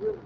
Okay.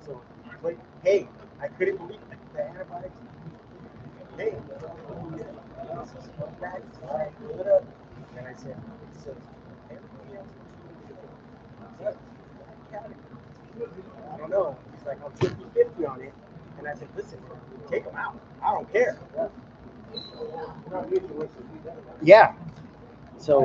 So, but hey, I couldn't believe the antibiotics. Hey, that's why I put up. And I said, it says everything else is what? I don't know. He's like, I'm 50-50 on it. And I said, listen, take them out. I don't care. Yeah. So.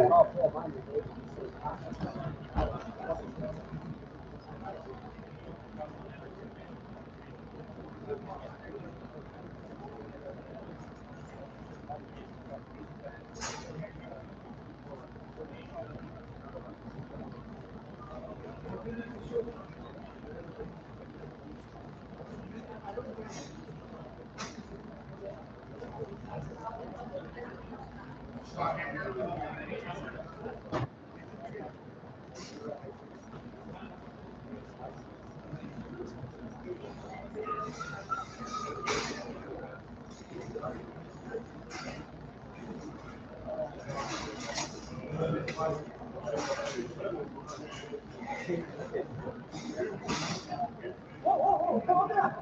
Whoa, calm down.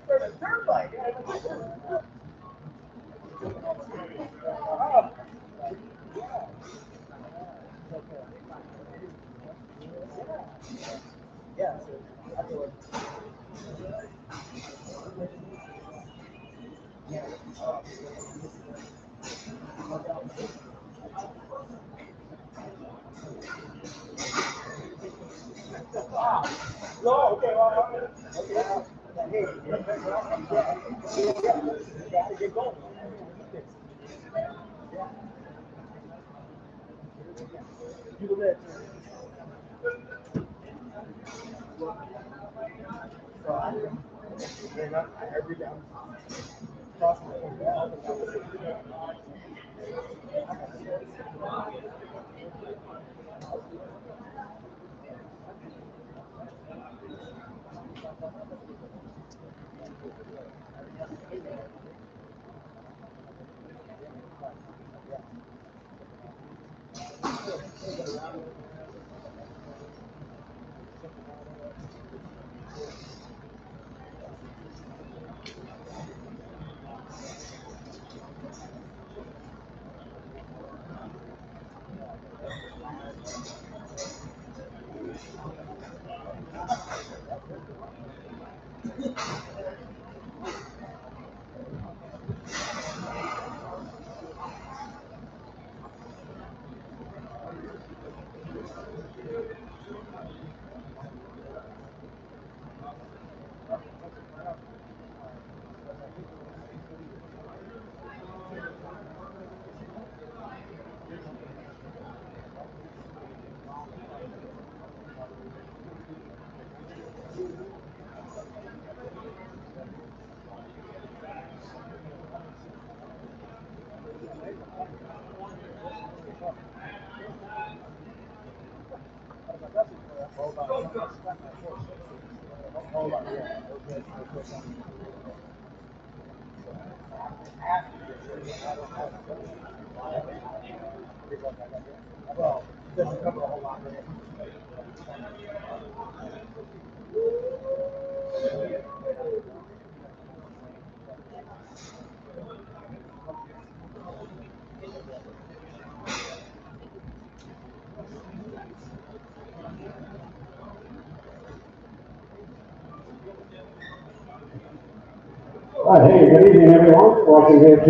For the turnpike. Yeah. No, okay, well, okay. Hey, gotta get going. You live. So every day I'm crossing the well, it doesn't cover a whole lot. Hey, good evening, everyone. Welcome here to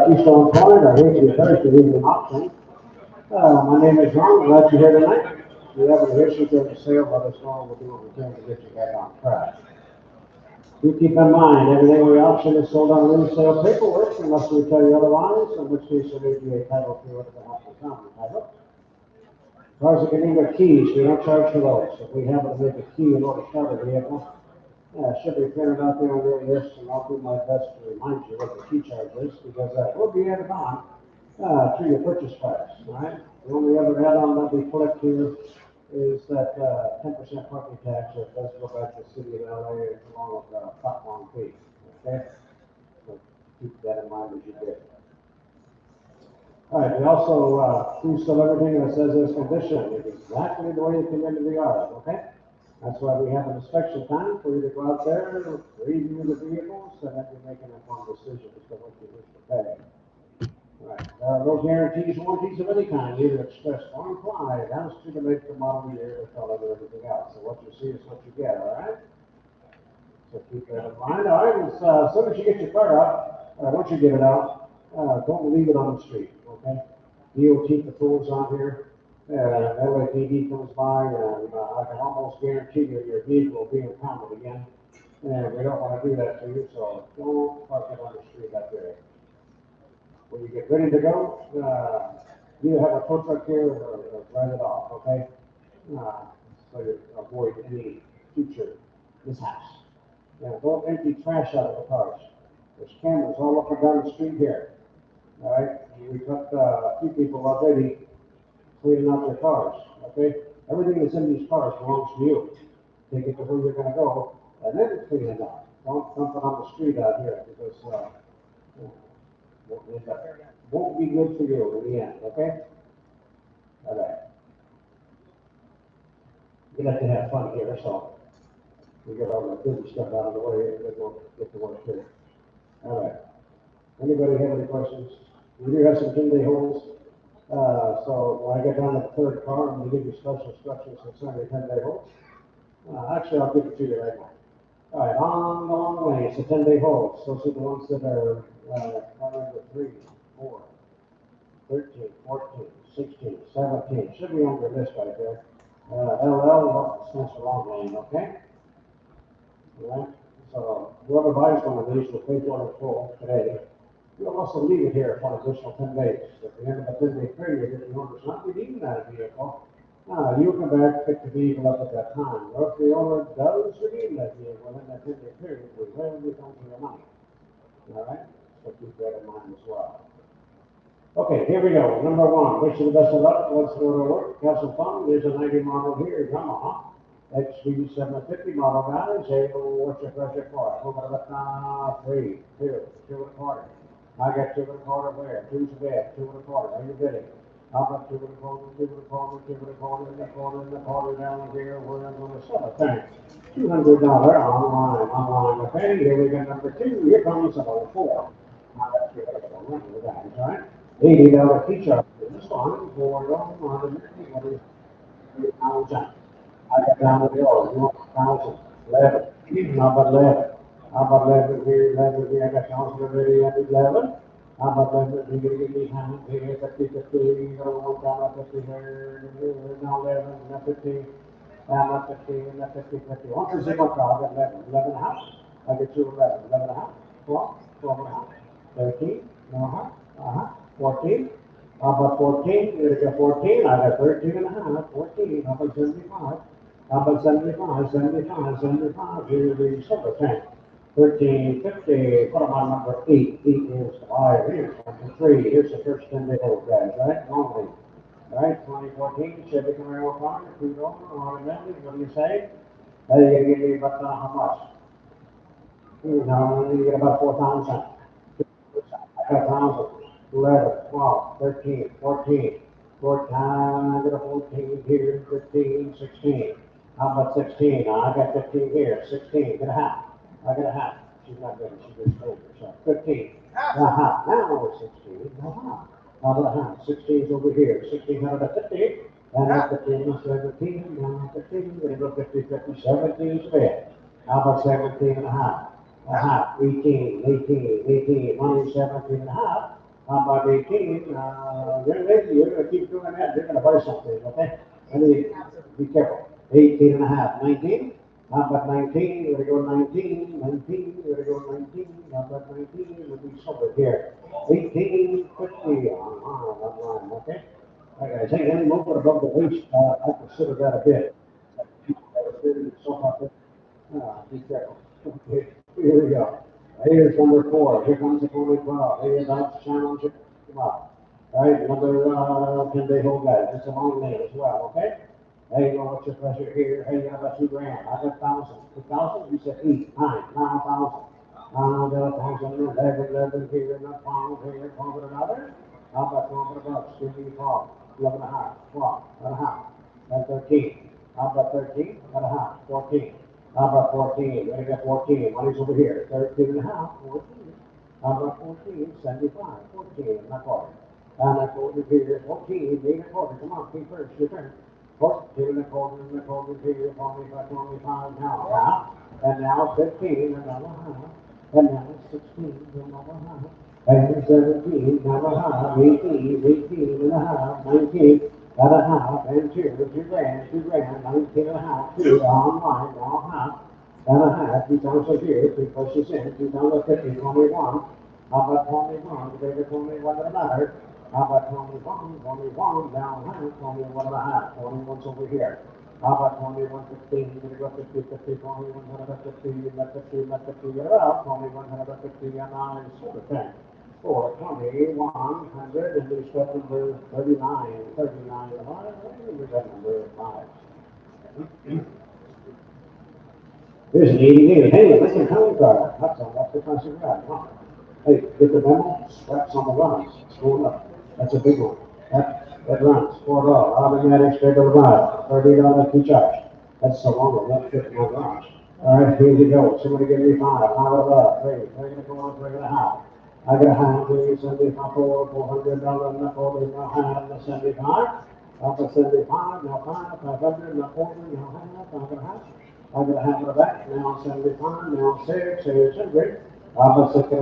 Keystone Point, our weekly Thursday evening auction. My name is Ron. Glad you're here tonight. If you have any issues with the sale, let us know. We'll do what we can to get you back on track. Do keep in mind, everything we auction is sold on lien sale paperwork unless we tell you otherwise, in which case there may be a title to it that has to come with title. As far as the getting with keys, we don't charge for those. If we happen to make a key in order to start a vehicle, it should be printed out there on your list, and I'll do my best to remind you what the key charge is, because will be added on to your purchase price, all right? The only other add-on that we collect here is that 10% parking tax that does go back to the city of LA along with platform fee, okay? So keep that in mind as you do. All right, we also do sell everything that says this condition, it's exactly the way you come into the yard, okay? That's why we have an inspection time for you to go out there, review the vehicles, and then you make an informed decision as to what you wish to pay. Right. No guarantees, warranties of any kind, either express or implied, as to the make, the model, year, the color, or everything else. So what you see is what you get, all right? So keep that in mind. All right, as soon as you get your car out, once you get it out, don't leave it on the street, okay? DOT patrols on here. LAPD comes by, and I can almost guarantee you your vehicle will be impounded again. And we don't want to do that to you, so don't park it on the street out there. When you get ready to go, you have a tow truck here or drive it off, okay? So you avoid any future mishaps. Now, don't empty trash out of the cars. There's cameras all up and down the street here. All right, we got a few people already cleaning out their cars, okay? Everything that's in these cars belongs to you. Take it to where you're gonna go, and then clean it up. Don't dump it on the street out here, because, won't be good for you in the end, okay? All right. We like to have fun here, so we get all the busy stuff out of the way, and then we'll get to work here. All right. Anybody have any questions? We do have some 10-day holds. So when I get down to the third car, I'm gonna give you special instructions concerning 10-day holds. Actually, I'll give it to you right now. All right, on the long way, it's a 10-day hold. Those are the ones that are covering the 3, 4, 13, 14, 16, 17. Should be on your list right there. LL stands for long lane, okay? All right. So whoever buys one of these will pay for it full today. We'll also leave it here for an additional 10 days. At the end of the 10-day period, if the owner's not redeeming that vehicle, you come back, pick the vehicle up at that time. Or if the owner does redeem that vehicle in that 10-day period, we will refund you the money. All right? So keep that in mind as well. Okay, here we go. Number 1, wish you the best of luck. Let's go to work. Have some fun. There's a 90 model here, Yamaha. XV 750 model guys. Hey, what's your pressure for it? Over the 3, 2, 2 1/4. I got 2 1/4 where? 2's a bed, 2 1/4. Are you bidding? How about 2 1/4, 2 1/4, 2 1/4, and a quarter down here? We're going to sell it. Thanks. $200 online. Okay, here we go. Number 2. Here comes number 4. Now that's your guys, all right? $80 key charge. This one for $1,000. I got down to the oil, 1,000, 11. How about 11? How about 11 here, 11 here? I got council already at 11. How about 11? You're going to give me hand here, 50, 50, you got one down at 50 here, now 11, now 50, now at 50, now 50, 50. Once I see one car, I got 11, 11 and a half. I get you 11, 11 and a half, 12, 12 and a half, 13, 14. How about 14? You got 14, I got 13 and a half, 14. How about 75? How about 75, 75, 75, here's the silver tank. 13, 50, put them on number 8. 8 is 5, here's number 3. Here's the first 10-day old guys, right? Normally. All right, 2014, Chevy Camaro car, 2-door, automatic, what do you say? You're going to give me about how much? No, you get about 4,000. I got 1,000. 11, 12, 13, 14. 14, I got a 14 here, 15, 16. How about 16? I got 15 here, 16, get a half. I got a half. She's not good, she just told herself. 15. Now we're 16. How about a half? 16's over here. 16 out of 50. And now 15, 17, now 15, gonna go 50, 50, 17's bed. How about 17 and a half? a half, 18, 18, 18, money 17 and a half. How about 18? You're gonna keep doing that, you're gonna buy something, okay? I mean, be careful. 18 and a half, 19? How about 19? You're gonna go 19, 19, you're gonna go 19, how about 19? We'll be somewhere here. 18, 50 on that line, okay? All right, guys, hey, any movement above the waist, I consider that a bit. Be careful. Okay, here we go. Here's number 4. Here comes the 2012. Here's that challenge. Come on. All right, number 10 day hold that. It's a long name as well, okay? Hey, you know what's your pleasure here? Hey, you got about 2 grand. I got 1,000. 2,000? You said 8, 9, 9,000. Now I got 1,000, 11 here in the pound here, pound another. How about 12 bucks? Give me 12, 11 and a half, 12 and a half, and 13. How about 13 and a half, 14. How about 14? Let me get 14. Money's over here. 13 and a half, 14. How about 14? 75. 14. Not 40. And I told you here, 14, 8 and a quarter. Come on, keep first. Your turn. 14 and a quarter, and a quarter here. 25, 25 now. Half. And now 15, another half. And now 16, another half. And 17, another half. 18, 18 and a half. 19 and a half. And 2 grand, 2 grand. 19 and a half. 2 online, now half. And a half. 2 times a year. 3 pushes in. 2 times a 50, 21. How about 21? Bigger 21 than another. How about 21? 21 down half. 21 and a half. 21's over here. How about 21, 15? You're gonna go 50, 50, 21, 150, let 50, let 50 get it out. 21, 150, and 9, sort of thing. 4, 20, 100, and we step number 39, 39. We got number 5. Here's an 88. Hey, listen, how you got? That's the classic ride. Huh? Hey, get the memo? Straps on the runs. It's going up. That's a big one. That runs. $4. Automatic straight to the ride. $30 to charge. That's so long. That fits my garage. All right, here you go. Somebody give me 5. How about 3? 3 and a quarter, 3 and a half. I got a half, 375, $400, and a quarter, no half, no 75. Up at 75, now 5, 500, now quarter, now half, 5 and a half. I got a half of the back, now 75, now 6, 600. Up at $60,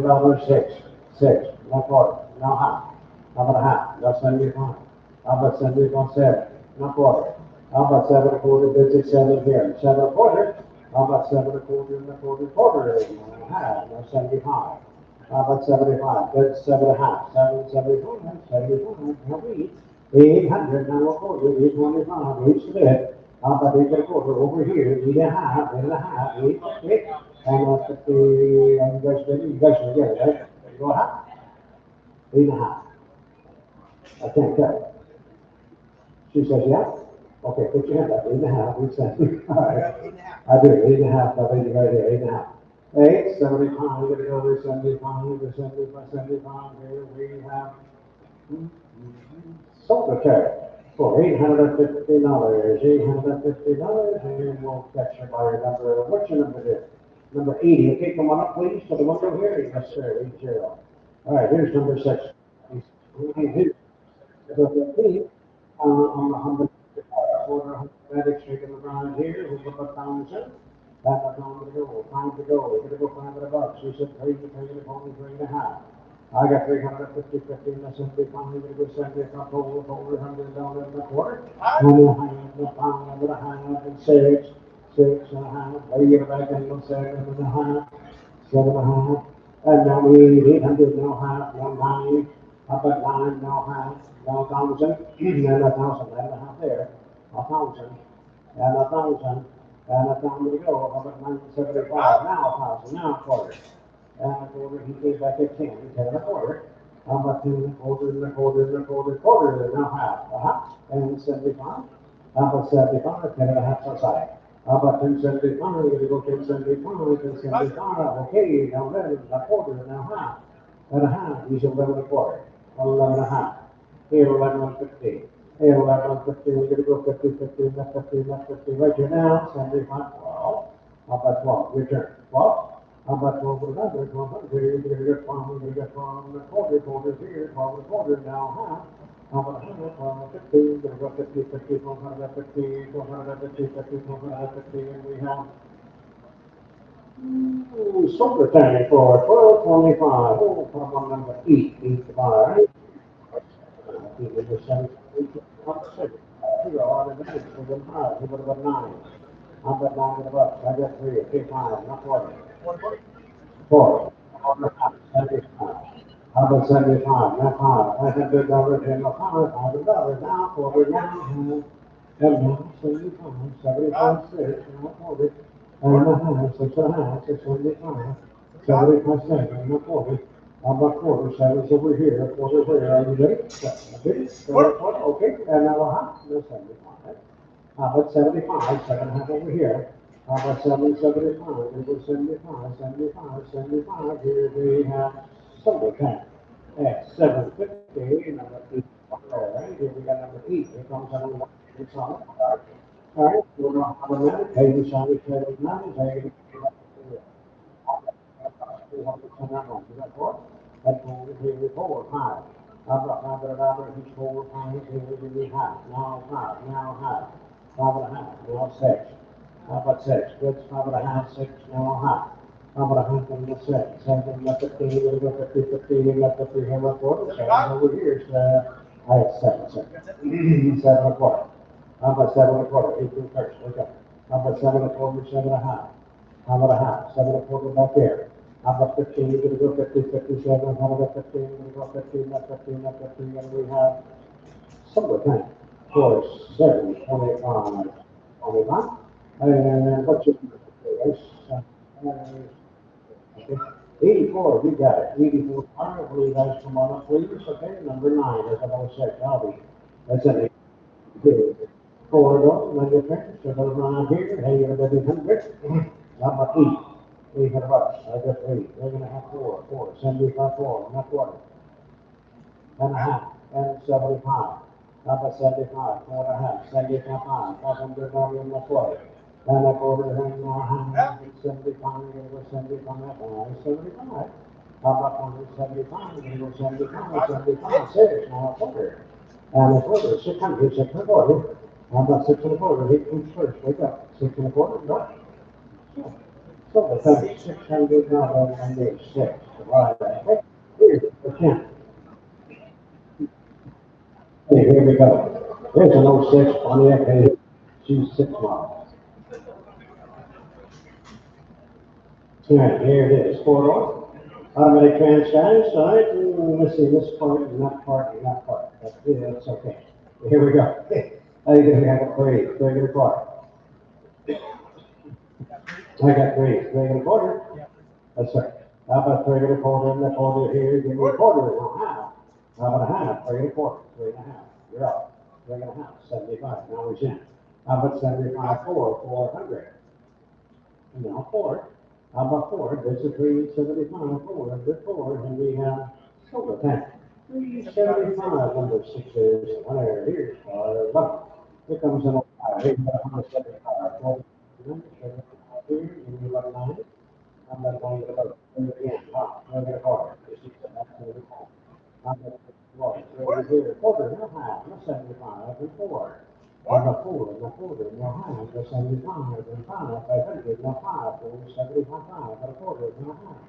6, 6, now quarter, now half. How about a half? Now 75. How about 75, 7, now quarter. How about 7 and a quarter, basic 7 here, 7 and a quarter. How about 7 and a quarter, and a quarter, quarter, and a half, now 75. How about 75? That's 7 and a half. 7, 75, 75. Now we 800. Now a quarter, 825. Each bit. How about 8 and a quarter over here? 8 and a half, 8 and a half, 8, 8. And that's 50. You guys should get it, right? Go half? 8 and a half. I can't tell. She says, yeah? Okay, put your hand up. 8 and a half. We said, all right. I do. 8 and a half. I think right here. 8 and a half. 8, 75, we're gonna go over 75, over 75, 75, here we have Solitaire for $850, $850, and we'll catch you by your number, what's your number there? Number 80, okay, come on up please to the window here, yes sir, 80. All right, here's number 6. Here's the 15, on the quarter, automatic, shaking the ground here, we'll put a thousand. That's time to go. Time to go. We're gonna go $500. She said, pay the phone 3 and a half. I got 350, 50, and that's 75. We're gonna go 75, over $100 and a quarter. And a half, and a pound, and a half, and 6, 6 and a half. Lay it back and go 7 and a half, 7 and a half. And now we need 800, now half, now 9. Up at 9, now half, now 1,000, and a 1,000, and a half there. 1,000, and a 1,000. And that's time to go. How about 975? Now 1,000. Now a quarter. And a quarter. He came back at 10. 10 and a quarter. How about 10 and a quarter and a quarter and a quarter? Quarter. Now half. And 75. How about 75? 10 and a half outside. How about 1075? We're going to go 1075. 1075. Okay. Now 11. A quarter. Now half. And a half. He's 11 and a quarter. 11 and a half. Here 11 and 15. Hey, 11, 15, we're gonna go 50, 50, left 50, left 50, right here now, 75, 12. How about 12? Your turn. 12? How about 12 with another? 12, here, you're gonna get 12, you're gonna get 12 and a quarter, quarter here, 12 and a quarter, now half. How about 100, 12, 50, you're gonna go 50, 50, 1250, 1250, 50, 1250, and we have Super tank for 1225. Oh, put them on number eight to buy. He was the same. Number six. Two on the bench. He was high. He would have got nine. I'm at nine to the bucks. I got three. Okay, fine. Not one. Four. $75. How about 75? Not high. $500 in the five. $500 now. Quarter now. And now 75. 75 six. Now 40. And a half. Six and a half. 675. 75 seven. Not 40. How about quarter? Seven's over here. Quarter here. Are you ready? Okay. Okay. And now a half. No 75. How about 75? Seven half over here. How about 75? It was 75, 75, 75. Here we have silver tank at 750. Number eight. All right, here we got number eight. Here comes number one. It's on. All right, we're going to have a minute. Hey, we shall be careful now. Hey, that's forward high. He's forward high. He's high. Now high. Now high. Five and a half. Now six. How about six? Good. Five and a half. Six. Now high. How about a half and a six? Seven. Left 15. We're going to 50. 15. Left 50. Here. Left quarter. Seven over here. I have seven. Seven. Seven and a quarter. How about seven and a quarter? 18 first. Okay. How about seven and a quarter? Seven and a half. How about a half? Seven and a quarter back there. How about 15? You're going to go 50, 57. How about 15? You're going to go 15, not 15, not 15. And we have silver tank for 7, 25, 25. And what's your yes? Okay. 84, you got it. 84. I believe that's come on up, please. Okay, number 9. That's about 6. I'll be. That's it. Good. Four dollars, my good friend. So those around here, hey, everybody 100. Not my feet. 800 bucks. I got three. They're gonna have four. 75 four. Not quarter. And a half. And 75. How about 75? Four and a half. 75. $500 in the quarter. And a quarter and a half. 75. Gonna go 75. 75. How about 175? Gonna go 75. 75. Six. Now a quarter. And a quarter. 600. 6 and a quarter. How about 6 and a quarter? He comes first. Wake up. 6 and a quarter. No. So that's $600 and there's six. Right. Here's the 10. Here we go. There's an old 06 on the FA. She's 6 miles. 10. Here it is. 4 automatic transguidance. All right. Let's see this part and that part and that part. That's okay. Here we go. How you gonna have a three? Three and a quarter. I got three. Three and a quarter. That's right. How about three and a quarter and a quarter here? Give me a quarter and a half. How about a half? Three and a quarter. Three and a half. You're up. Three and a half. 75. Now he's in. How about 75? 400. And now four. How about four? There's a 375. Four. Good four. And we have silver tank. 375. Number six is winner. Here's our luck. Here comes an old five. Here's 175. 475 here. And we got nine. I'm not going to vote. Again, I'm going to call it. This is absolutely fine. I'm going to vote. Over here, quarter, no high, no 75, and four. And the four, and the quarter, no high, no 75, and five, 500, no five, and 75, and a quarter, no high.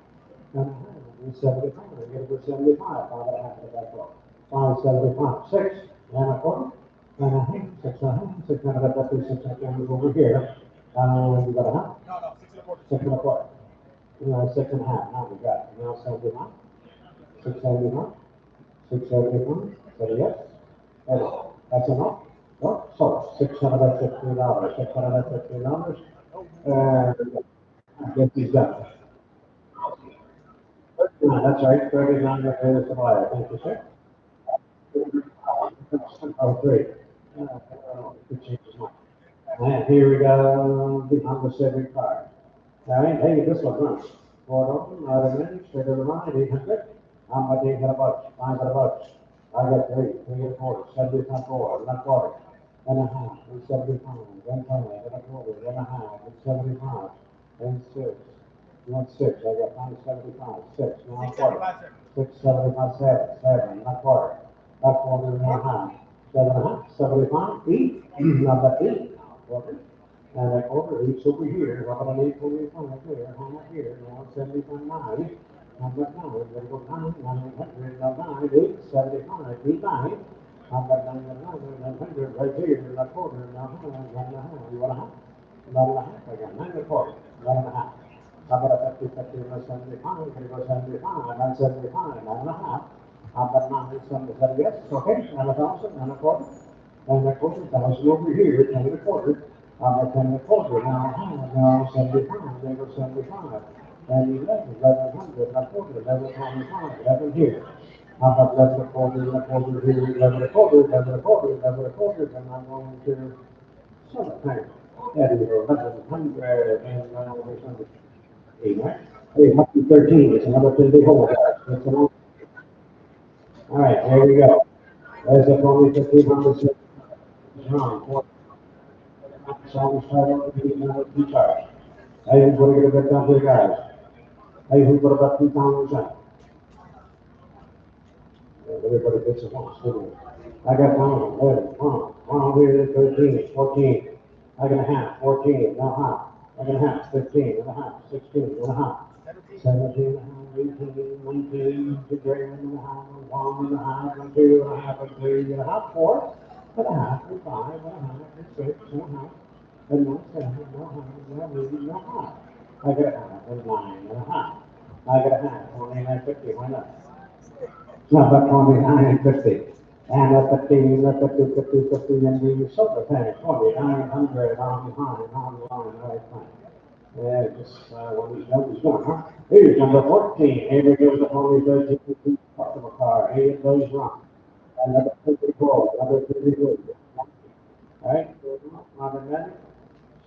And a half, and 75, and get a good 75, five and a half, and that's all. 575, six, and a quarter, and a half, six and a half, six and a half, that's 6 over here. You got a half? Six and a quarter. Six and a half. Now we got it. Now 71. 671. 671. So yes. That's enough. No? So $650. $650. I guess he's done. That's right. 39 repairs the supplier. Thank you, sir. Oh, three. Good changes now. And here we go. Behind the civic car. All right, hey, this one runs. Four open, out of minutes, straight over line, 800. I'm at 800 bucks, 500 bucks. I got three and four, 75 four, not quarter, and a half, and 75, and 10, and a quarter, and a half, and 75, and six. Not six, I got 575, six, now a quarter. 675, seven, not quarter. Not quarter, and a half. Seven and a half, 75, eight, not that eight, quarter. And that quarter eats over here, about an 825 there, how much here, now 75 nine. How about nine? Gotta go nine, 900, now nine, 875, 89. How about 900 right here, and a quarter, now 9.5, you want a half? 9.5, I got 9.25, 9.5. How about a 50, 50, 75, gonna go 75, 975, 9.5. How about 977, yes, okay, 9,000, 9.25. And a quarter thousand over here, 10.25. I'm at 10.25 now 75, they go 75. And 11, 1100, not quarter, 11.25, 11 here. How about 11.25, 11.25 here, 11.25, 11.25, 11.25, and I'm going to summertime. There you go, 1100, and there's number 8, right? Hey, happy 13, it's another 50 hole, guys. That's an all right, here we go. There's a only 1500, wrong. Sounds title, two charge. I am going to get down to the guys. I am going to about 2,000. Everybody gets a one, so I got 9, 11, 1 here, 13, 14. I got a half, 14, now half. I got a half, 15, and a half, 16, and a half. 17 and a half, 18, 19, 2 grand and a half, 1 and a half, and 2 and a half, and 3 and a half, 4 and a half, and 5 and a half, and 6 and a half, and 1, 7, and a half, and 8 and a half. I got a half, and 9 and a half. I got a half, 29, 50, why not? Number 29, 50. And at 15, at 50, 50, 50, and we sold the tank, 2,900 on the line, right, fine. Yeah, just, what he's done, he's done, huh? Here's number 14, here we go, the only 13, part of a car, here it goes wrong. Another 54, another 52. All right, automatic,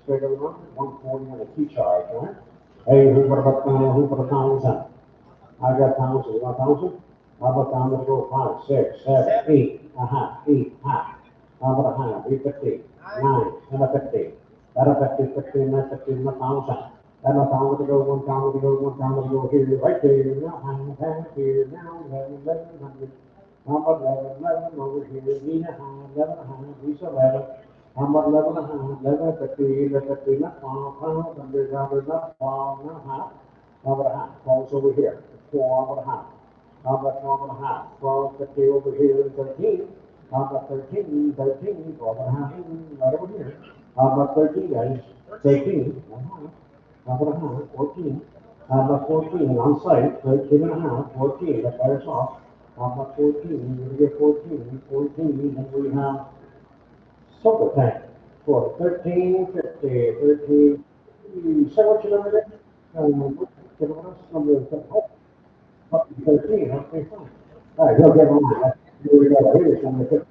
straight along, 140 on a key charge, all right? Hey, who put a 1,000? I got 1,000, you want 1,000? How about down to go 5, 6, 7, 8, a half, 8, half. How about a half, 850, 9, and a 50. That a 50, 50, and that 50, and a 1,000. And a 1,000 to go, 1,000 to go, 1,000 to go here, right there, now, half here, now, 1,100. How about 11, 11 over here, need a half, 11 a half, these 11. How about 11 a half, 11, 50, 50, not 12, 12, 100, 100, not 12, not half. How about a half, falls over here, 4, how about a half. How about 12 and a half? 12, 50 over here, 13. How about 13, 13, 12 and a half, right over here. How about 13, guys? 13, a half. How about a half? 14. How about 14 on site? 13 and a half, 14, that fires off. How about 14? We're going to get 14, 14, and we have super tank for 13, 50, 13. Say what your number is? What's number? 13, okay, fine. All right, he'll get on. Here we go. Here's number 15.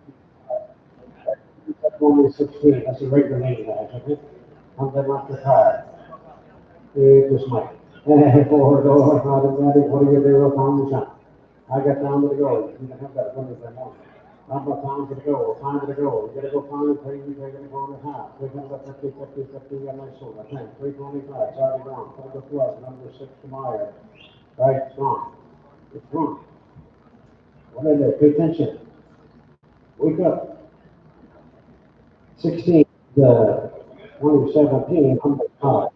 That's only 16. That's a regular name, guys. Okay? I'm the master card. It was Mike. Four dollars, automatic. What do you do with $1,000? I got down to the goal. You can have that one if I want. I'm about time to go, time to go. You gotta go find things, you're gonna go on the half. We're gonna go 50, 50, 50, got my soul. I think 325, it's already gone. Put the flood, number 6 tomorrow. Right, it's gone. It's gone. What is it? Pay attention. Wake up. 16, 2017, I'm the top.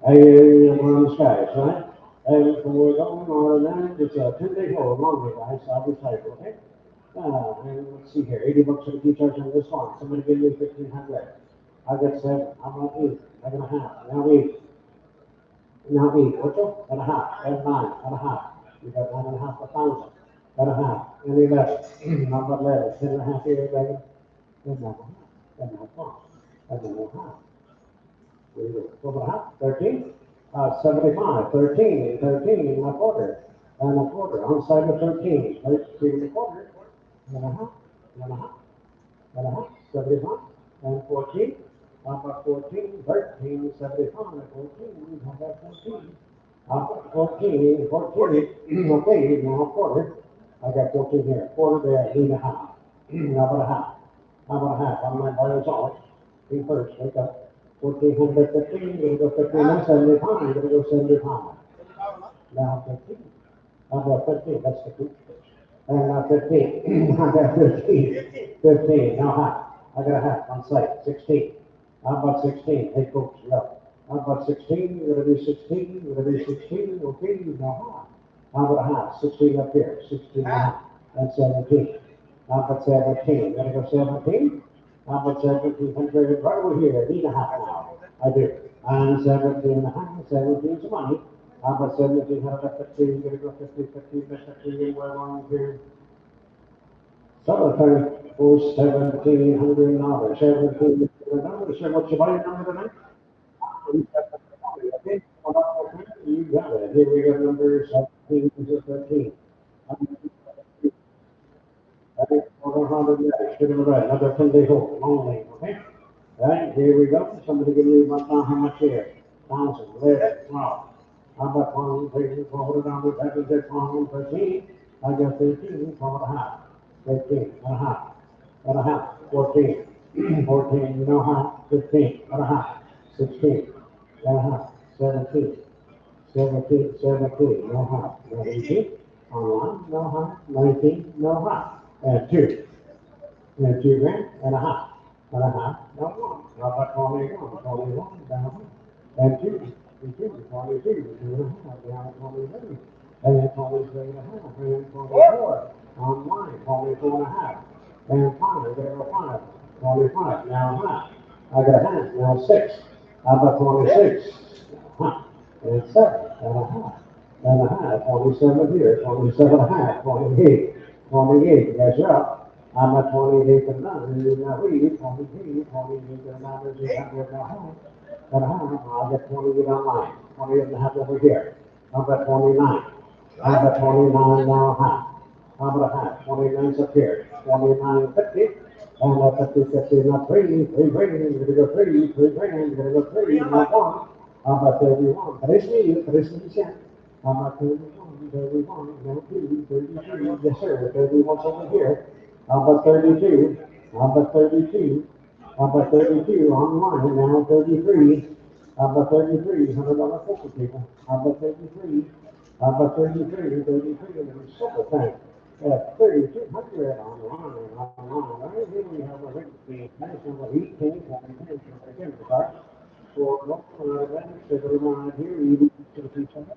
Hey, I'm on the skies, right? And we're going on that. It's a 10-day hold, longer, guys. So I'll be tight, okay? And let's see here. 80 bucks for the key charge on this one. Somebody give me 1,500. I got 7. I'm on 8. I got a half. Now 8. Now 8. Ocho? And a half. And 9. And a half. You got 9 and a half, 1,000. And a half. And 11. Number 11. 10 and a half here, 11. And now, and now, and now, here we go. Over half, 13, 75, 13, 13 and a quarter, and a quarter, on side of 13, 13 and a quarter, and a half, and a half, and a half, 75, and 14, about 14, 13, 75, 14, how about 14? 14, 14, okay, now a quarter, I got 14 here, quarter there, 8.5, how about a half? How about a half? I'm not by yourself. Be first, wake up. 1400, 15, you're gonna go 15, now 75, you're gonna go 75. Now 15. How about 15? That's the two. And now 15. I got 15. 15. Now half. I got a half on site. 16. How about 16? Hey, folks, yeah. How about 16? We're gonna do 16. We're gonna do 16. Okay, now how about a half? 16 up here. 16 and a half. And 17. How about 17? Gotta go 17. How about 1700? Right over here. Need a half now. I do. And 17 and a half. 17 is money. How about 1750? Gonna go 50, 50, 50. We're going to summertime for $1,700. $1,700. So what's your money number tonight? Okay, you got it. Here we go, number 17 to 13. Okay, over 100 minutes. Give it away. Another 10-day hold. Long lane, okay? All right, here we go. Somebody give me about how much here? 1,000, 11, 12. How about 1, 3, 4, down to 7, 12, 13. I got 13, 12 and a half. 13 and a half. And a half. 14. 14, you know how? 15 and a half. 16 and a half. 17. 17, no half. 18, online, no half. 19, no half. And 2. And 2 grand and a half. And a half, no one. How about 21? 21, down. And 2. And 2, 22, 2 and a half, down 23. And then 23 and a half. And then 24. Online, 24 and a half. And 5, there go 5. 25, now half. I got a half, now 6. How about 26? Huh. And 7 and a half. And a half, 27 here, 27 and a half, 28. 28, guess up. I'm a 28 and 9, you now read 23, 28 and 9 is 800 and a half. And a half, I'll get 28 online, 28 and a half over here. How about 29? How about 29 now half? How about a half? 29's up here, 29, 50. And 50, 50, not 3, 3 grand, you're gonna go 3, 3 grand, you're gonna go 3, not 1. How about 31? 3 cents. How about 31? 31, no 2, 32, yes sir, 31's over here. How about 32? How about 32? How about 32 online, now 33. How about 33? $100 poker people. How about 33? How about 33? 33 and the silver thing. 3,200 online. Right here we have a rate fee. Nice number 18, 17, again, start. For local events, so we want here, you to the each other.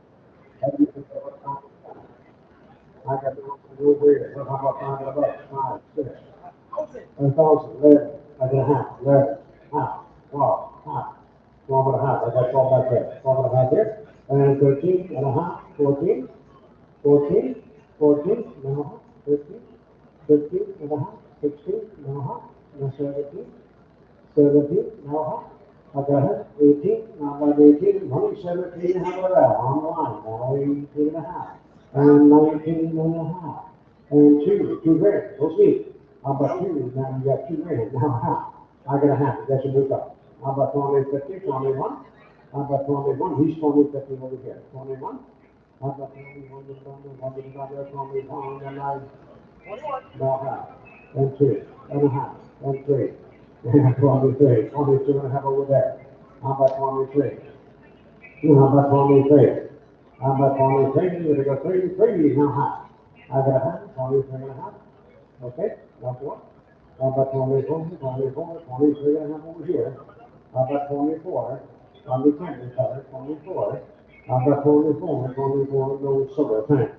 I got to go over here. How about 500 bucks? 5, 6. 1,000, 11, I got a half, 11, half, 12, half, 12 and a half, I got 12 back there, 12 and a half here, and 13 and a half, 14, 14, 14, and a half, 15, 15 and a half, 16 and a half, and 17, 17 and a half, I got it, 18, now I got 18, only 17 and a half of that, online, now 18 and a half, and 19 and a half, and 2 grand, we'll see. How about 2, now you got 2 grand, now half, I got a half, that's a move up. How about 20, 50, 21? How about 21, he's 20, 50 over here, 21? How about 21, 21, and I, now half, and 2, and a half, and 3, and 23, 22 and a half over there. How about 23? How about 23? How about 23? You're gonna go 3, now half. I got a half, 23 and a half. Okay, that's what? How about 24, 24, 23 and a half over here? How about 24? On the camera color, 24. How about 24, 24, no silver tank.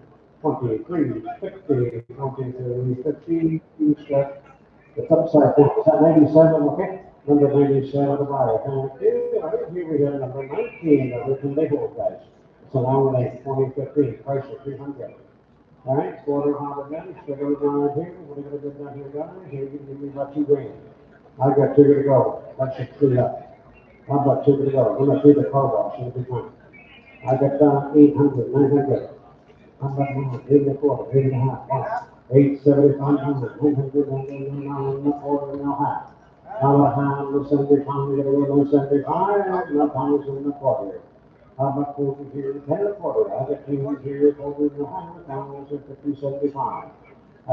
23, 50, 23, 50, step. It's upside down. Is that 97? Okay. Number 97 the buyer. Thank you. Right here we have number 19 of the Condigo guys. It's a long lane, 2015, price of 300. All right, quarter hundred minutes. We're going down here. We're going to go down here, guys. Here, you give me about 2 grand. I got 2 to go. That's a 3 up. How about 2 to go? We're going to see the car wash in the time. I got down 800, 900. How about now? 8 and a quarter, 8 and a half, wow. 875, 900, 900, a quarter, now half. How about half, no 75, we're going to go no 75, no pounds in the quarter. How about over here, 10 and a quarter, I got 2 here, over in the half, pounds at 50, 75. I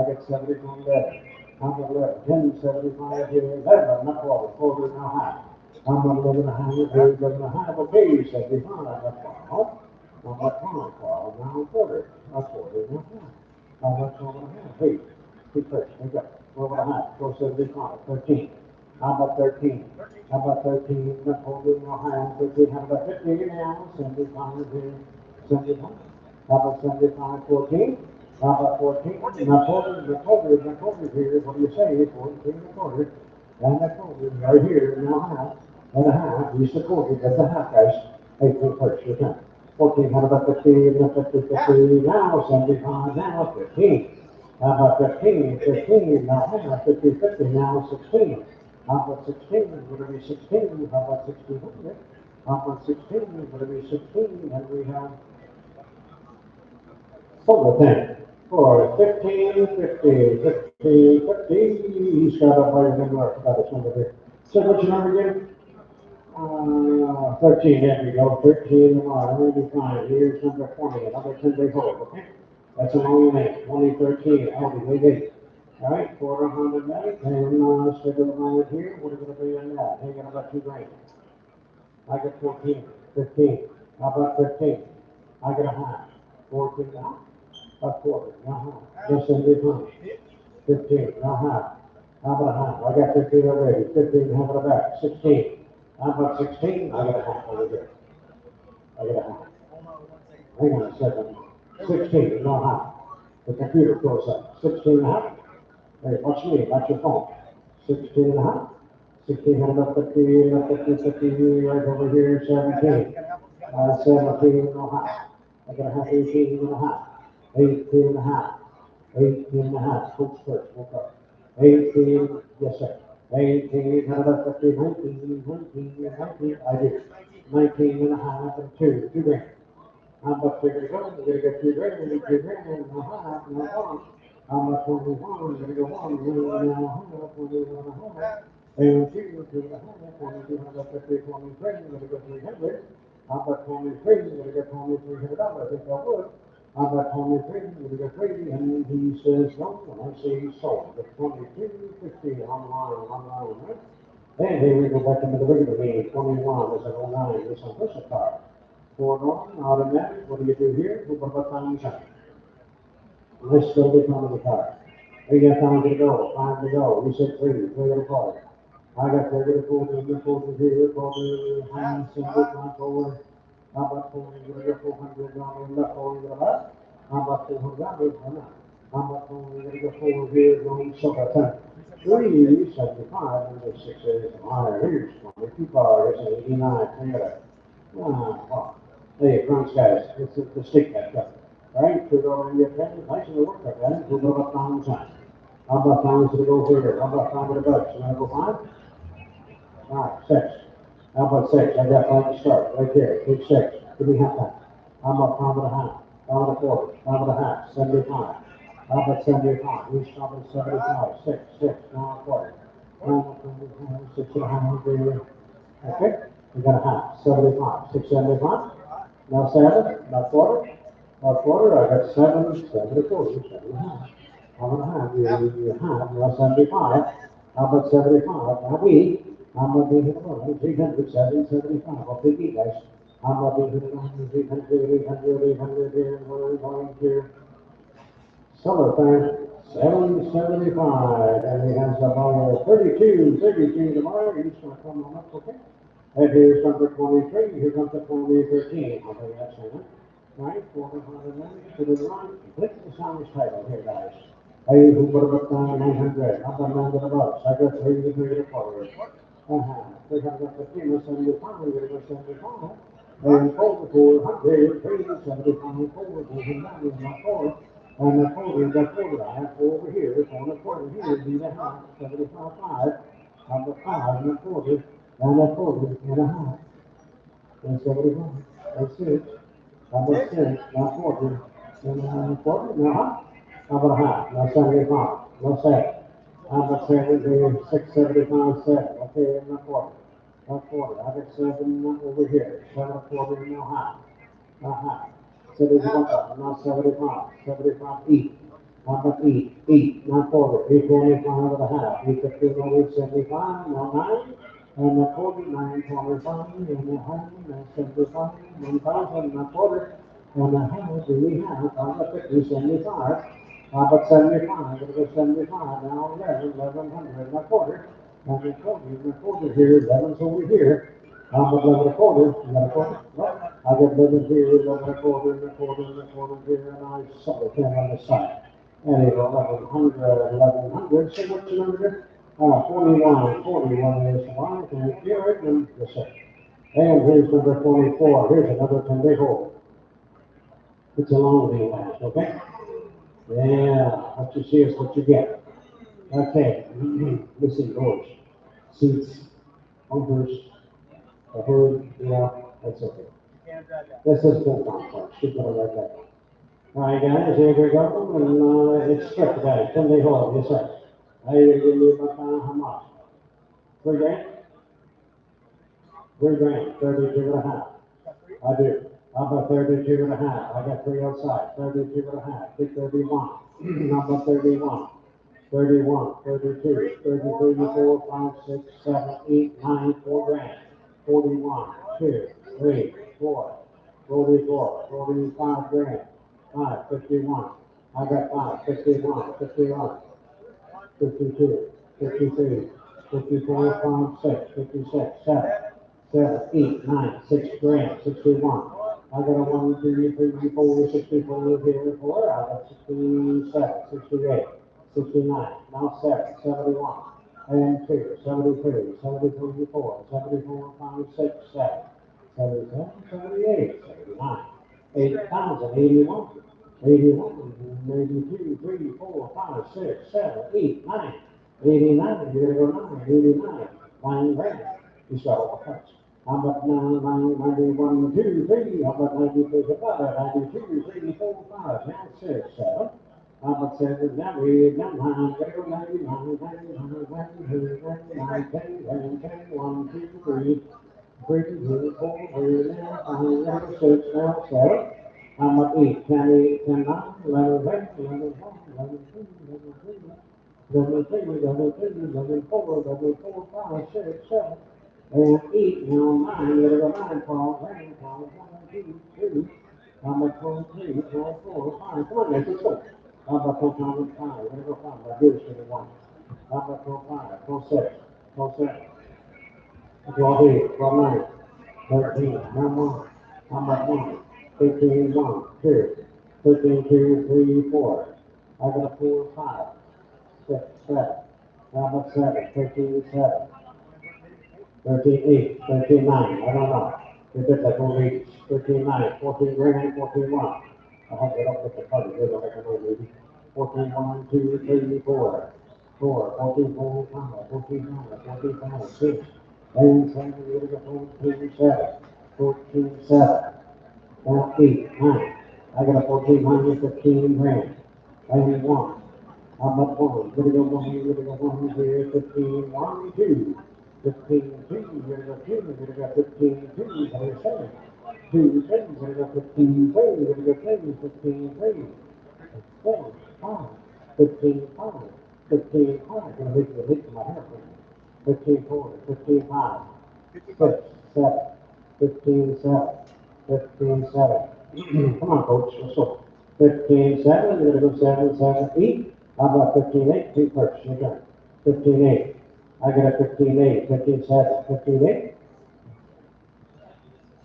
got 75 there. How about 11, 10, 75 here, 11, not quarter, now half. How about 11 and a half, here, 11 and a half, okay, 75, I got 12. How about 12, now a quarter, a quarter, now half. How about 12 and a half, hey, keep first, wake up, 12 and a half, 475, 13. How about 13? How about 13? Let's hold it in our hands. 13. How about 15 now? 75 here. 75. How about 75? 14? How about 14? Now quarter here. What do you say? 14 and a quarter. And a quarter right here. Now half. And a half. Use the quarter. That's a half, guys. 18 first. Your turn. 14. How about 15? 50, 50. Now 75. Now 15. How about 15? 15. Now half. 50, 50. Now 16. How about 16? Would it be 16? How about 1600? How about 16? Would it be 16? And we have over 10. For 15, 50, 50, 50. He's got a better number. I forgot his number here. So what's your number again? 13, there we go. 13 tomorrow. That'll be fine. Here's number 20. Another 10-day hold, okay? That's a long name. 2013. Aldi, wait, wait. All right, quarter hundred minutes. And stick of line here. What are going to be in that? Hanging about 2 grand. I got 14, 15. How about 15? I got a half. 14 now. A quarter. Now half. Just in between. 15. Now half. How about a half? I got 15 already. 15. How about a back? 16. How about 16? I got a half over here. I got a half. Hang on a second. 16. Now half. The computer goes up. 16 and a half. Hey, watch me. Watch your phone. 16 and a half. 16 and about 50, 50, 50, right over here, 17. 17 and a half. I got a half, 18 and a half. 18 and a half. 18 and a half. Coach first, woke up. 18, yes sir. 18, and about 50, 19, 19, 19, I do. 19 and a half and 2 grand. How much we're gonna go? We're gonna go 2 grand, we need 2 grand and a half, and a one. How much 21? We're gonna go 1 million and a half, 21 and a half. And 2, 2 and a half, 22, how about 50, 23, we're gonna go 300. How about 23? We're gonna go $2,300. I think I would. How about 23? We're gonna go 3, and he says no, and I say he's sold. But 22.50 online, right? And here we go back into the regular meeting. 21 is an 09. This on this car. 4 on automatic. What do you do here? What about time time? Let's go get on the car. We got time to go. 5 to go. We said 3. 3 to 4. I got 3 to 4. 3 to 4 to here. 4 to hands and good time forward. How about 400? $400 left over to the left. How about $400? How about we're going to go forward here? Going so 375 and 6 is higher. Here's 22 bars. 89. Together. Well, hey, front guys, it's the stick that up. Right? Put it over in your pen, nice and work up, right? Put it up on the time. How about time to go here? How about time to the bucks? You want to go 5? All right, 6. How about 6? I got 5 to start, right there. Take 6. Give me half time. How about 5 and a half? 5 and a quarter. 5 and a half. 75. How about 75? We stop at 75. 6, 6, now a quarter. 6 and a half. Okay? We got a half. 75. 675. Now 7. Now quarter. Now quarter. I got 7. 7 to 40. 7 and a half. 5 and a half. You half. Now 75. How about 75? Now we. How about we hit a one? 300. 775. I'll take it, guys. How about we hit a 300, 800, 800, and we're going to summertime. 775. And we have about 32, 32 tomorrow. You're just going to come on up, okay? And here's number 23. Here comes the 2013. I'll tell you that soon. Right? 400 to the right. Click the song's title here, guys. Hey, who put up 900? How about 9 to the bucks? I got 3 to 3 to 4. 315 or 75. We're going to go 75. And 400, 375, 4, 4, and the quarter, the quarter, I have 4 over here, 4 and a quarter here, be the half, 75, 5. How about 5 and a quarter, and a quarter and a half. And 71. That's it. How about 6? Now quarter. And a quarter. Now half. How about a half? Now 75. Now 7. How about 7? 6, 75, 7. Okay, and a quarter. A quarter. I got 7 over here. 7 a quarter and now half. Now half. 71. Now 75. 75 eat. How about eat? Eat. Now quarter. 825 and a half. 815, 75. Now 9. And a quarter, 925, and a half, 75, 1,000, and a quarter, and a half, and we have, how about 50, 75, how about 75, we're going to go 75, now 11, 1100, and a quarter, And the quarter here, 11's over here. I'm at 11 a quarter. You got a quarter? Right. I got 11 here, 11 a quarter, and a quarter, and a quarter here, and I saw the 10 on the side. And it's 1100, 1100. So what's the number here? 41, 41 is the line. Thank you. And yes, sir. And here's number 44. Here's another 10-day hold. It's a long day last, okay? Yeah, what you see is what you get. Okay, listen, doors, seats, bumpers, the hood, yeah, that's okay. This is full time, folks. Should put it right there. All right, guys, here we go, and it's stripped, guys. 10-day hold, yes, sir. Hey, you give me about how much? 3 grand? 3 grand, 32 and a half. I do. How about 32 and a half? I got 3 outside. 32 and a half. Get 31. How about 31? 31, 32, 33, 4, 5, 6, 7, 8, 9, 4 grand. 41, 2, 3, 4, 44, 45 grand. 5, 51. I got 5, 51, 51, 52, 53, 54, 5, 6, 56, 7, 7, 8, 9, 6 grand, 61. I got a 1, 2, 3, 4, 64, here, 4, I got 67, 68, 69, now 7, 71, and 2, 73, 73, 4, 74, 5, 6, 7, 77, 78, 79, 8,000, 81, 81, 82, 3, 4, 5, 6, 7, 8, 9, 89, here we go 9, 89, 9 grand. You start all the cards. How about 91, 2, 3? How about 93, 5, 92, 3, 4, 5, now 6, 7. How about 7, now 8, now 9, 0, 99, 99, 92, 99, 10, 10, 10, 1, 2, 3, 3, 2, 4, 3, now 5, now 6, now 7. How about 8, 10, 8, 10, 9, 11, 11, 11, 11, 2, 11, 3, 11, 3, 11, 3, 11, 4, 11, 4, 5, 6, 7. And 8, now 9, let it go 9, 12, 9, 12, 1, 2, 3, number 23, 12, 4, 5, come on, guys, let's go. Number 12, 5, let it go 5, but here's the 1. Number 12, 5, 12, 6, 12, 7, 12, 8, 12, 9, 13, number 1, number 1, 15, 1, 2, 13, 2, 3, 4. I got a 4, 5, 6, 7, number 7, 13, 7. 13, 8, 13, 9, I don't know. They did like one week, 13, 9, 14 grand, 14, 1. I'll have it up with the party, they don't know maybe. 14, 1, 2, 3, 4, 4, 14, 4, 5, 14, 5, 14, 5, 6, and 7, we're going to go 14, 7, 14, 7, 8, 9. I got a 14, 9, 15 grand, and 1. How about 1? We're going to go 1, we're going to go 1 here, 15, 1, 2. 15, 2, you're going to go 2, you're going to go 15, 2, you're going to go 7, 2, 7, you're going to go 15, 3, you're going to go 10, 15, 3, 4, 5, 15, 5, 15, 5, I'm going to hit my hair, 15, 4, 15, 5, 6, 7, 15, 7, 15, 7. Come on, folks, let's go. 15, 7, you're going to go 7, 7, 8. How about 15, 8? Two first, you're done. 15, 8. I got a 15, 8, 15, 7, 15, 8.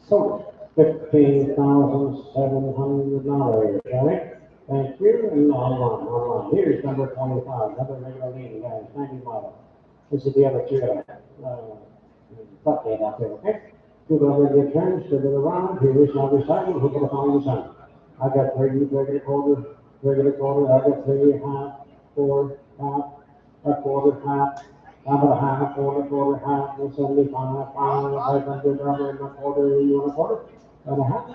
So, $15,700, all right? Thank you, and on. Here's number 25, another regular lien, guys, 90 model. This is the other two bucket out there, okay? Two other good turns, to the round, here's now recycle, who's gonna find the sun? I got 3 regular quarter, I got 3, half, 4, half, a quarter, half. How about a half, quarter, half, 175, 500, and a quarter, you want a quarter? And a half,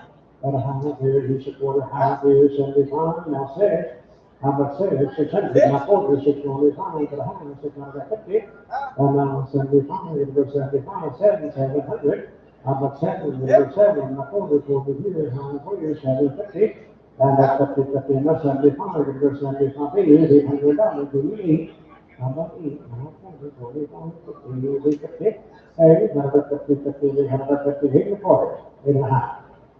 here's a quarter, half, here's 75, now 6. How about 6, 600, now quarter, 625, but a half, 650. And now 75, it goes 75, 700. How about 7, it goes 7, and a quarter, over here, half, here, 750. And that's 50, 50, and that's 75, it goes 75, $800, do you need? How about 8, now 40, 45, 50, 50, 8, another 50, 50, 850, 8 and a quarter, 8 and a half.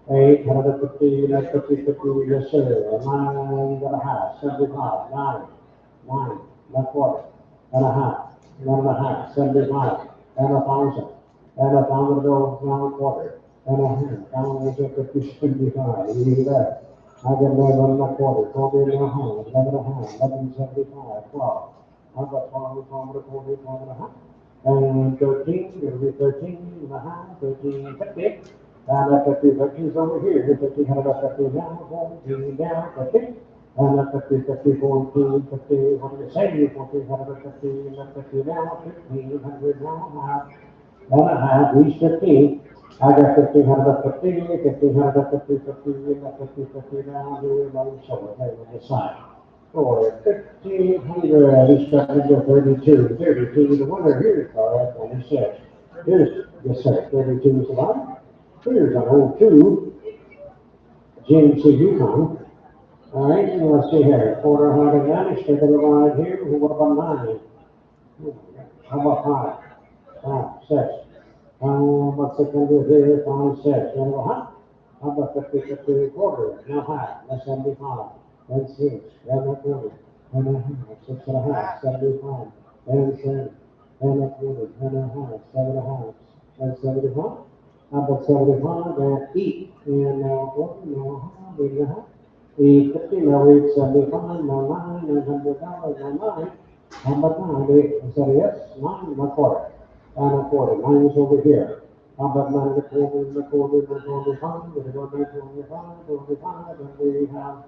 8, another 50, 50, 50, yes sir, 9 and a half, 75, 9, 9, and a quarter, and a half. one and a half, 75, and 1,000, and 1,000 goes down a quarter, and a half, down is a 50, 75, you left. I get 11 and a quarter, 12 and a half, 11 and a half, 11.75, 12. I've got 12, 12 and a quarter, 12 and a half. And 13, it'll be 13 and a half, 13.50. And that 50 is over here. 50 had about 50 down, 14 down, 50. And that 50, 50, 14, 50, what do you say? 14 had about 50, and that 50 down, 1,500 down, half, and a half, reach 15. I got 15 had about 50, 15 had about 50, 50, and that 50, 50 down, do another shoulder, okay, on the side. For 1,500, this got to go 32, 32, the winner here, sorry, 26. Here's, yes sir, 32 is the line. Here's an old two, GMC Yukon. All right, and let's see here, quarter hundred Spanish, take it right here. What about 9? How about 5? 5, 6. What's the do here? 5, 6. You know what? How about 50, 50 quarter? Now high, that's 75. Then 6, then a quarter, then a half, 6 and a half, 75, then 7, then a quarter, then a half, 7 and a half, then 75. How about 75? Then 8, and now quarter, now half, 8 and a half. 850, now 875, now 9, $900, now 9. How about 9? 8, is that a yes? 9 and a quarter. And a quarter. 9 is over here. How about 9 and a quarter, and a quarter, and a quarter, 5, and a quarter, 25, 25, and we have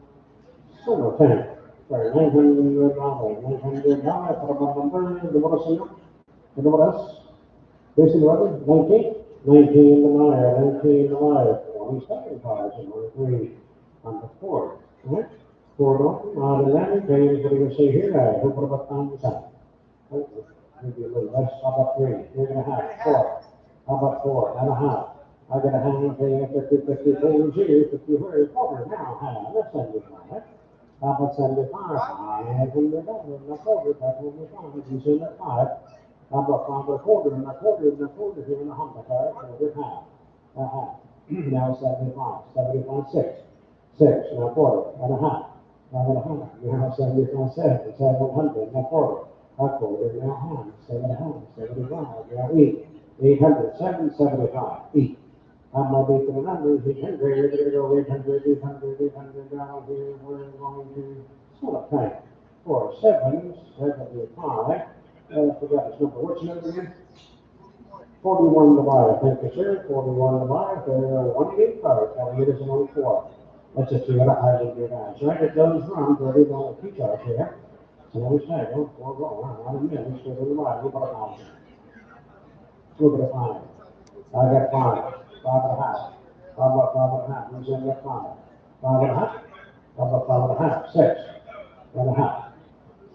summer tank. Sorry, $900, $900, for about number, the what else? The what else? This is what? 19? 19 the Meyer, 19 the Meyer, 27 cars, and 3 on the 4. Right? 4 on the landing page, what do you see here? I hope about 9%. Maybe a little less. How about 3? 3.5, 4. How about 4 and a half? I got a hand paying 50, 50, 40, 50, where is quarter now? That's 75. How about 75? I can do that. And a quarter, that's 75. You see that 5. How about 5 and a quarter, and a quarter, and a quarter, here in a hundred, quarter, half, a half. Now 75, 75, 6, 6 and a quarter, and a half, and a half. Now 75, 7, 700, and a quarter, now half, 7 and a half, 75, now 8, 800, 775, 8. I'm not making the numbers, 800, we're going to go 800, 800, 800, down here, we're going to sort of tank. 4, 7, 75. I forgot his number. What's your number again? 41 to buy. Thank you, sir. 41 to buy. 185. 48 is an 04. That's a 2 and a half guys. Right? It does run $30 key charge here. So we say, oh, 4 go. Not a minute. Let's go to the buy. Look at a 1,000. Look at a 5. I got 5. 5 and a half. How about 5 and a half? Who's in that 5? 5 and a half. How about 5 and a half? 6 and a half.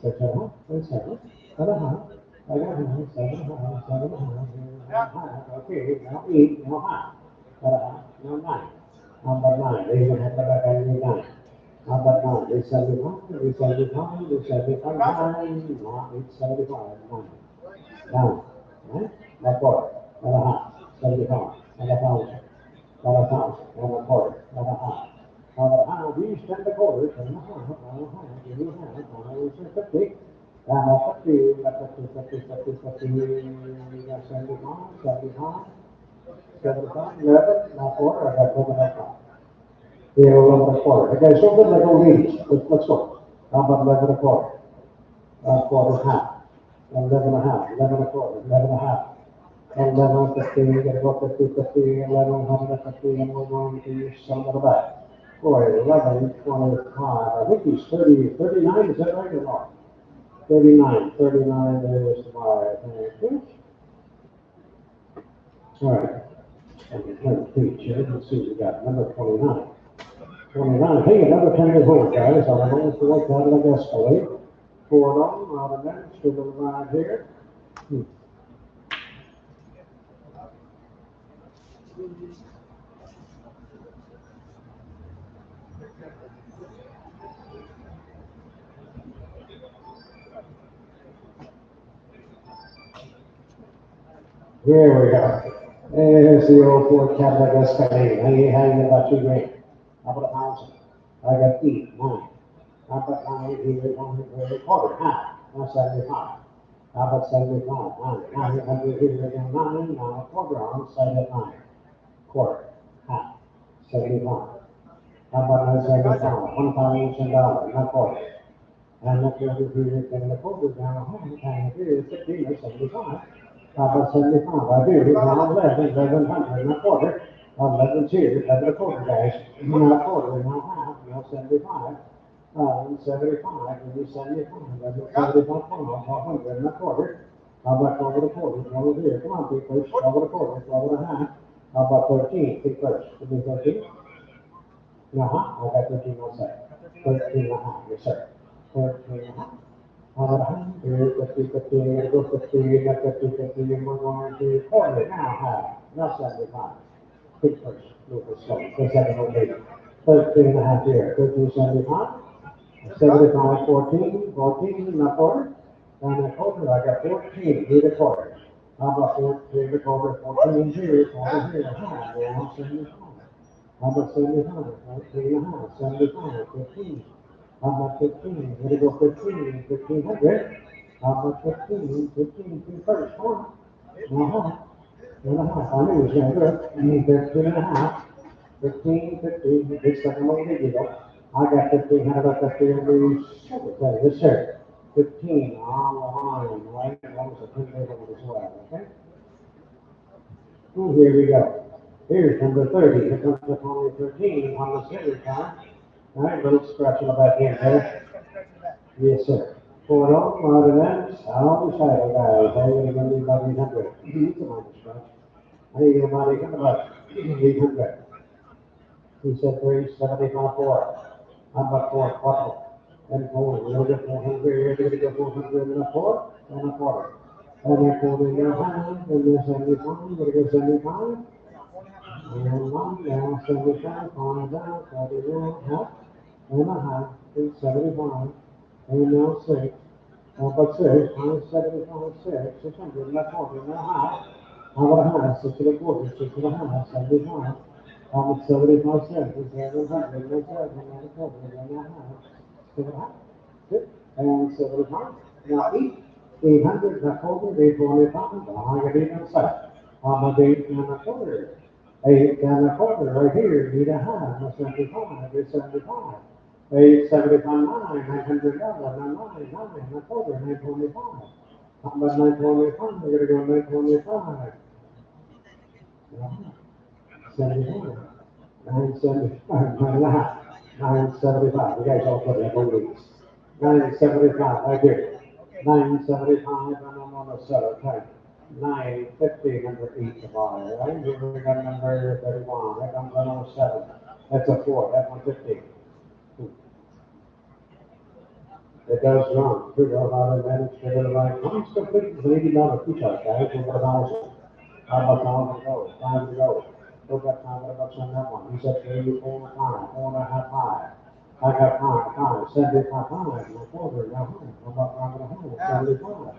6 and a half. And 7 and a half. I got 7 and a half. 7 and a half. Okay, now 8, now half. And a half. Now 9. How about 9? They even have to back on 9. How about 9? 875, 875, 875, 9, 875, 9. Down. Right? That quarter. And a half. 75. And a 1,000. And a 1,000. And a quarter. And a half. How about how we spend the quarters and a half, and a half, and a half, and 50. And a 50, 50, 50, 50, 50, 75, 75, 75, 11, now quarter, I got 11 and a half. Yeah, 11 and a quarter. Okay, so good, like all these. Let's go. How about 11 and a quarter? Quarter half. 11 and a half, 11 and a quarter, 11 and a half. 11, 50, we gotta go 50, 50, 11, 150, and we're going to sum it back. Boy, 11, 25, I think he's 30, 39, is that right or not? 39, 39 is my, thank you. All right, and we turn the page here, let's see, we got number 29. 29, hey, another 10 hole, guys, I'm going to work out like Escalade. 4 on, out of that, still a ride here. Here we go. There's the old Ford Cadillac Escalade. How you get about 2 grand? How about 1,000? I got 8, 9. How about 9, 8, 1, quarter, half. That's 75. How about 75? 900 here again, 9, now a quarter on, side at 9. Quarter, half, 75. How about 975? $1,000, not quarter. And look over here, and the quarter down, and here is 15 or 75. How about 75? I do, now 1100, not quarter. 11 two, 11 a quarter, guys. Not quarter, now half, now 75. 75, maybe 75, that's 75 pounds, 100 and a quarter. How about 12 and a quarter? 12 here, come on, people, 12 and a quarter, 12 and a half. How about 13? Take first. Give me 13. Uh-huh, I got 13 on set. 13 and a half, yes, sir. 13 and a half. How about 100? 50, 50, go 50, got 50, 50, and we're going to quarter, now half, now 75. Take first, move it slow, go 7 over 8. 13 and a half here, 1375. 75, 14, 14 and a quarter, and a quarter, I got 14, need a quarter. How about 14 a quarter, 14 here, 14 here, half, now 75. How about 75, 14 and a half, 75, 15. How about 15, here to go 15, 1500. How about 15, 15, 2 first, come on. Now half, and a half, I knew it was going to do it. 13 and a half, 15, 15, big second one, big deal. I got 15, how about 15 of these? Yes, sir. 15 on the line, right? That was a 10 table as well, okay? Oh, here we go. Here's number 30. Here comes the only 13 on the center time. All right, little stretch on the back end there. Yes, sir. Forward on, out of that. I'll be side, guys. Hey, you're going to be about 800. Come on, stretch. Hey, you're about 800. 800. He said 375 4. How about 4 quarter? And 4, we'll get 400 here, we're going to go 400 and a 4, and a quarter. And then 4 in your hand, and then 75, we're going to go 75. And 1 down, 75, 5 down, 30 down, half, and a half, 75, and now 6. How about 6? 575, 6, 600, and a quarter, and a half. How about a half? 6 and a quarter, 6 and a half, 75. How about 75 cents? 700, and a quarter, and a quarter, and a half. 7 Good. And 75. Now 8. 800, a quarter, 825. I got 8 on site. How about 8 and a quarter? 8 and a quarter right here, 8 and a half, 75, 875. 875, 900, 9 a quarter, 925. How about 925? We're going to go 925. 75. 975, 9.5. 975. You guys all put that on these. 975, right here. 975, and I'm on the set, okay. 950, number 8 to buy, right? Here we got number 31. That comes on 07. That's a 4. That's 150. It does run. Figure out how to manage to get it right. Mine's complete. It's an $80 push-up, guys. We've got 1,000. How about 1,000 go? 5 to go. Look at 5 bucks on that one. He said 3, 4, 5, 4 and a half, 5. I got 5, 75, 5, my quarter, now 5. How about 5 and a half, 75.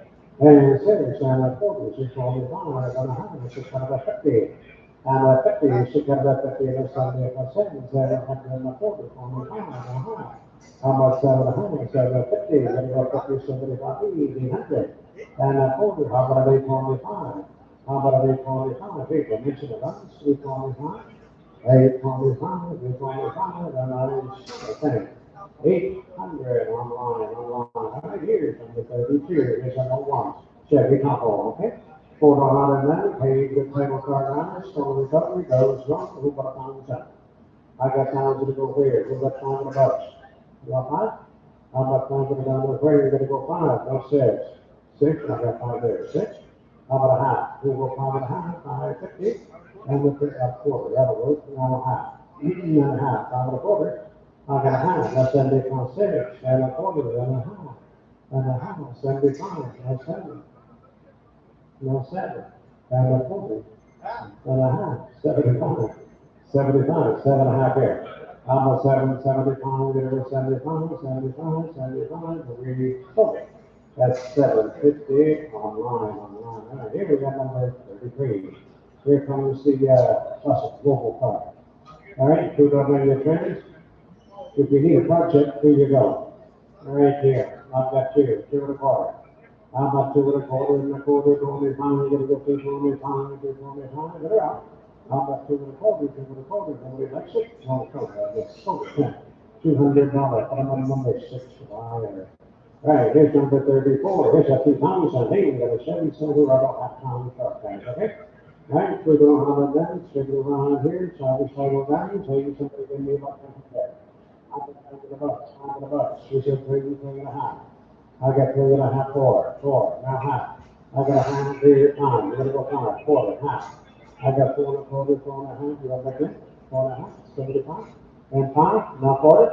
And 6 and a quarter, 645, and a half, 6 and a 50. And a 50, 6 and a 50, and 75 cents, 700 and a quarter, 25 and a half. How about 700, 750, then you got 50, 75, 800. And a quarter, how about 825? How about 825? Hey, the mention of us, 825. 825, 825, and I think 800 online, right here from the 32, here's number 1. Chevy Tahoe, okay? $4.90, paid with table card on it, stolen recovery, goes wrong, who got $1,000? I got 1,000 to go where? Who got 500 bucks? You got 5? How about 500 down there? Where you gonna go 5? No 6. 6, I got 5 there. 6? How about a half? We'll go 5 and a half, 550. And we'll put a quarter, that'll work, and a half. And a half, 5 and a quarter. I got a half, that's 75, 6, and a quarter, and a half. And a half, 75, no 7. No 7. And a quarter, and a half, 75. 75, 7 and a half here. How about 7, 75, get over 75, 75, 75, and we sold it. That's 750 online. All right, here we got number 33. Here comes the classic global card. All right, put it on your friends. If you need a project, here you go. Right here, I've got 2 and a quarter. How about 2 1/4 25, you're gonna go 2 25, 2 25, get it out. How about 2 1/4, 2 1/4, that's it. No, come on, that's so good. $200, put them on number 6, wire. Right, here's number 34, here's a 2 times, and hey, we got a 7 silver, I don't have time for guys, okay? Right, we're going to have a dance, we're going around here, so we cycle down, so you somebody give me about 10 percent. I'm to the bus, I'm to the bus, she said 3 and 3 1/2. I got 3 1/2, 4, now half. I got a half to your time, you're gonna go 5, 1/4, half. I got 4 1/4, 4 1/2, you got that good? 4 1/2, 75, and 5, now 40.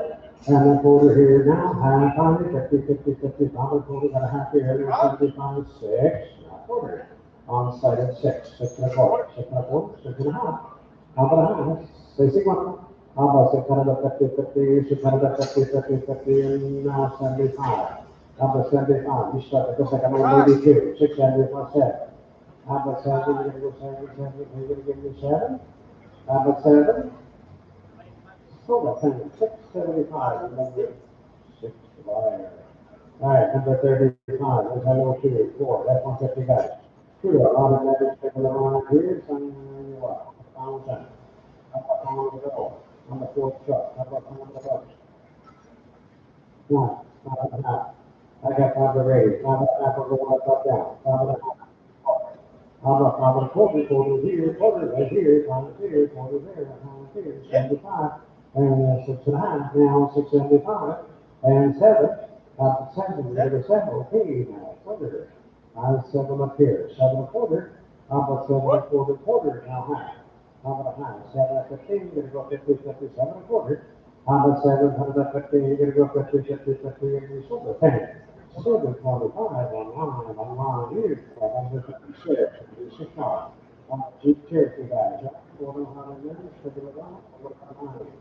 And then 40 here now, half on it, 50, 50, 50, 40, got a half here, 75, 6, now 40. On side of 6, 6 1/4, 6 1/4, 6 1/2. How about a half? 61. How about 650, 50, 650, 50, 50, and now 75. Number 75, you start at the second one, 82, 600 plus 7. Number 7, you're gonna go 7, 7, you're gonna give me 7. Number 7, hold on, 675, number 6, wire. Alright, number 35, there's hello 2, 4, that's 150 guys. 2, automatic, second around here, some, what, 1,000. Number 4 go. Number 4 truck, number 4 the bus. 1, not a half. I got number 8, number half of the one up down, number I'm a quarter here, quarter right here, pound here, quarter there, pound here, 75, and 6 1/2, now 675, and 7, 7, there is 7, okay, now, quarter. I have 7 up here, 7 1/4, I'm a 7 1/4, quarter, now half. How about a half, 7 at 15, you're gonna go 50, 50, 7 1/4. How about 750, you're gonna go 50, 50, 50, and you silver, 10. 725 online here, 756, 65. Jeep Cherokee guys, 400 minutes, figure it out, what about 90?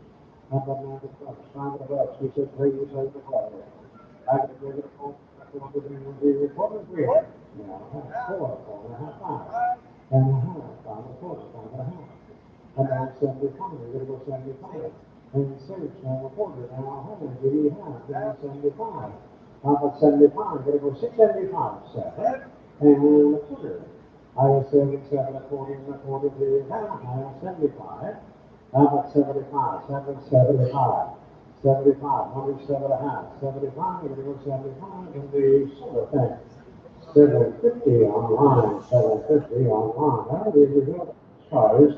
How about 90 bucks, 5 bucks, we said 3, you said the water. I could bring it home, I could put it in the water, 3. Now, 4, 4 1/2, 5. And a half, 5 1/4, 5 1/2. And now 75, we're gonna go 75. And 6, 1 1/4, now 100, give me half, now 75. How about 75? Gonna go 675, 7, and a quarter. I was 7, 7 1/4, and a quarter, 3 1/2. I have 75. How about 75? 775. 75, 107 1/2, 75, we're gonna go 75, and the silver thing. 750 online, 750 online. How do you do it? Cars,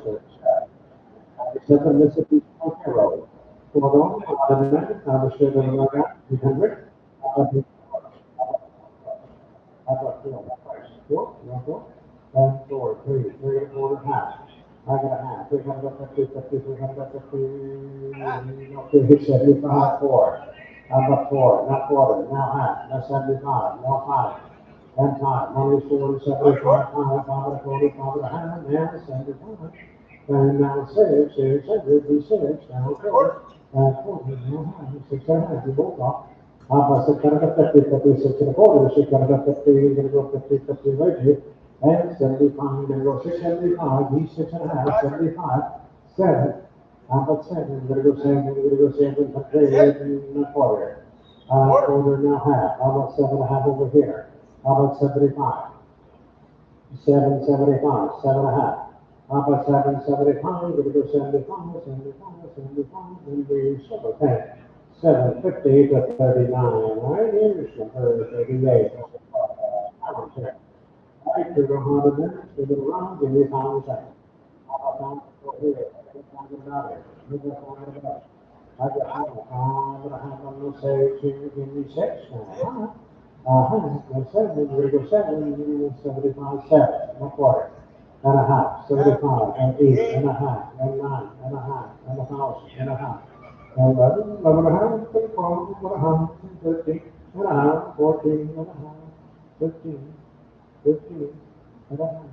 7 Mississippi Road. Hold on, automatic, I was still gonna run out, 200. How about 4? Price. 4, you want 4? And 4, 3, 3 1/4, half. I got a half, 350, 50, 350, okay, 75, 4. How about 4? Not quarter, now half, now 75, now 5. And 5, money 4, 75, 5, 5 1/4, 5 1/2, now 75. And now 6, 600, be 6, now 4. And 4, now half, 600, you both off. About 650, 56 1/4, 650, you're gonna go 50, 50 right here. And 75, you're gonna go 675, he's 6 1/2, 75, 7. How about 7, you're gonna go 7, you're gonna go 7, 3, and a quarter. Quarter, now half. How about 7 1/2 over here? How about 75? 775, 7 1/2. How about 775, you're gonna go 75, 75, 75, and the silver pen. 750 to 39, right? Here's number 38. Right, to the 100 minutes, to the round, give me a pound a second. How about pound here? Pound about it. Give me a pound about it. I got pound, but I have one, let's say, give me 6. Let's say, we're gonna go 7, 75, 7, no quarter. And a half, 75, and 8, and a half, and 9, and a half, and 1,000, and a half. 11, 11 and a half, 12, 1/2, 13, and a half, 14, and a half, 15, 15, and a half,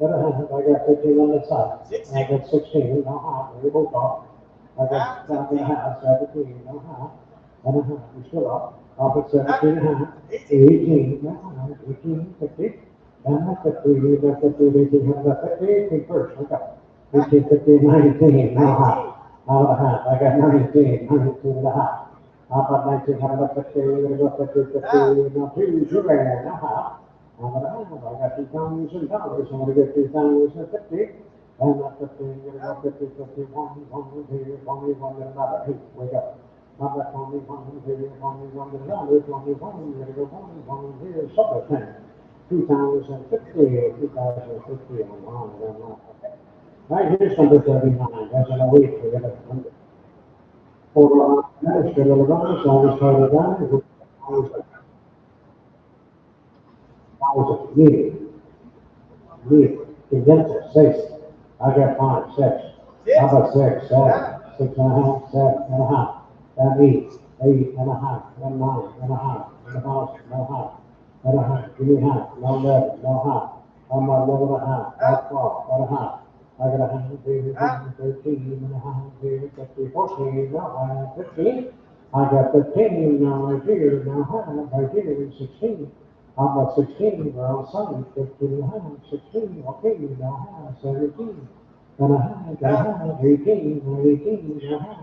and a half. I got 15 on the side. I got 16 and a half, we both off. I got 5 and a half, 17 and a half, and a half, we still up. Up at 17 and a half, 18 and a half, 18, 50, and 50, 50, 18, 50, 18 first, look up. 18, 50, 19, and a half. Out of a half. I got 19, 19 and a half. How about 1950, we're gonna go 50, 50, now two grand, how about a half? I got $2,000, I'm gonna get 2,050. And that's 50, we're gonna go 50, 50, one, here, one, get another, hey, wake up. How about 20, here, one, get another, 21, we're gonna go one, here, supper time. 2050, 2050 on line, okay. Right, here's number 39, that's an elite, we're gonna, for, administrative advice, always try to run, always, leave, condense it, 6, I got 5, 6, how about 6, 7, 6.5, 7.5, and 8.5, and 9.5, and a half, no half, and a half, give me half, no 11, no half, I'm at 11.5, that's 12, and a half. I got a hundred, 13 and a half, 15, 14, now I have 15. I got 15, now right here, now half, right here, 16. How about 16? We're on side, 15 and a half, 16, okay, now half, 17. And a half, and a half, 18, and 18, and a half,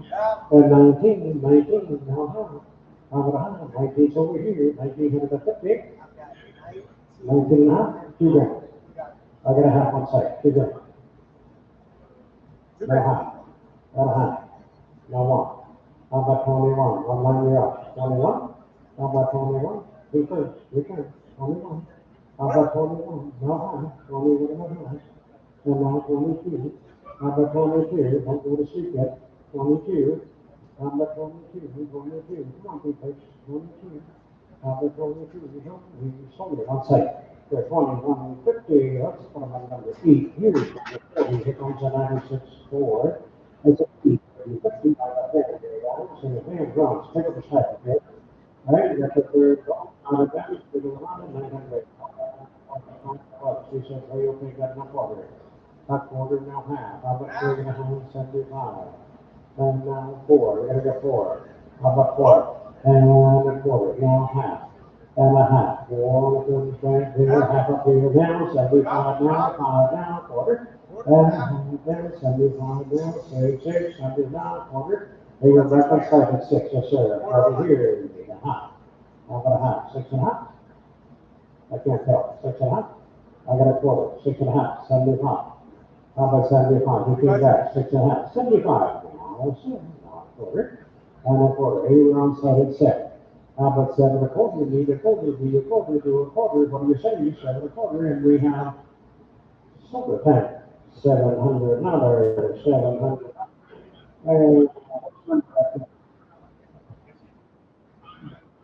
and 19, 19, now half. How about a half? 19's over here, 1950. 19 and a half, 2 grand. I got a half on site, 2 grand. No half, not a half, no one. How about 21? One line you're up. 21? How about 21? Return. 21. How about 21? No half, 21 and a half. And now 22. How about 22? Don't go to sleep yet. 22. How about 22? 22. Come on, people. 22. How about 22? We don't, we sold it on site. For 21.50, let's put them on number 8. Here's number 30. Here comes a 96.4. It's a 8. 50 by the third. So the hand drums. Pick up a second, okay? All right, you got the third drum. On the damage, we do around 900. She said, hey, okay, got enough water. A quarter, now half. How about 3.75? And now 4. We're gonna go 4. How about 4? And a quarter, now half. And a half. 4, here, half up here down, 75 now, 5 down, quarter. And a half down, 75 down, 6, 100 down, quarter. They were reference like at 6, yes, sir. Over here, we need a half. How about a half? 6.5? I can't tell. 6.5? I got a quarter. 6.5, 75. How about 75? Who came back? 6.5. 75. Now, 7, now a quarter. And a quarter. Hey, we're on 7. How about 7.25? We need a quarter. Do a quarter. Do a quarter. What do you say? 7.25. And we have silver tank. 700. Another 700. And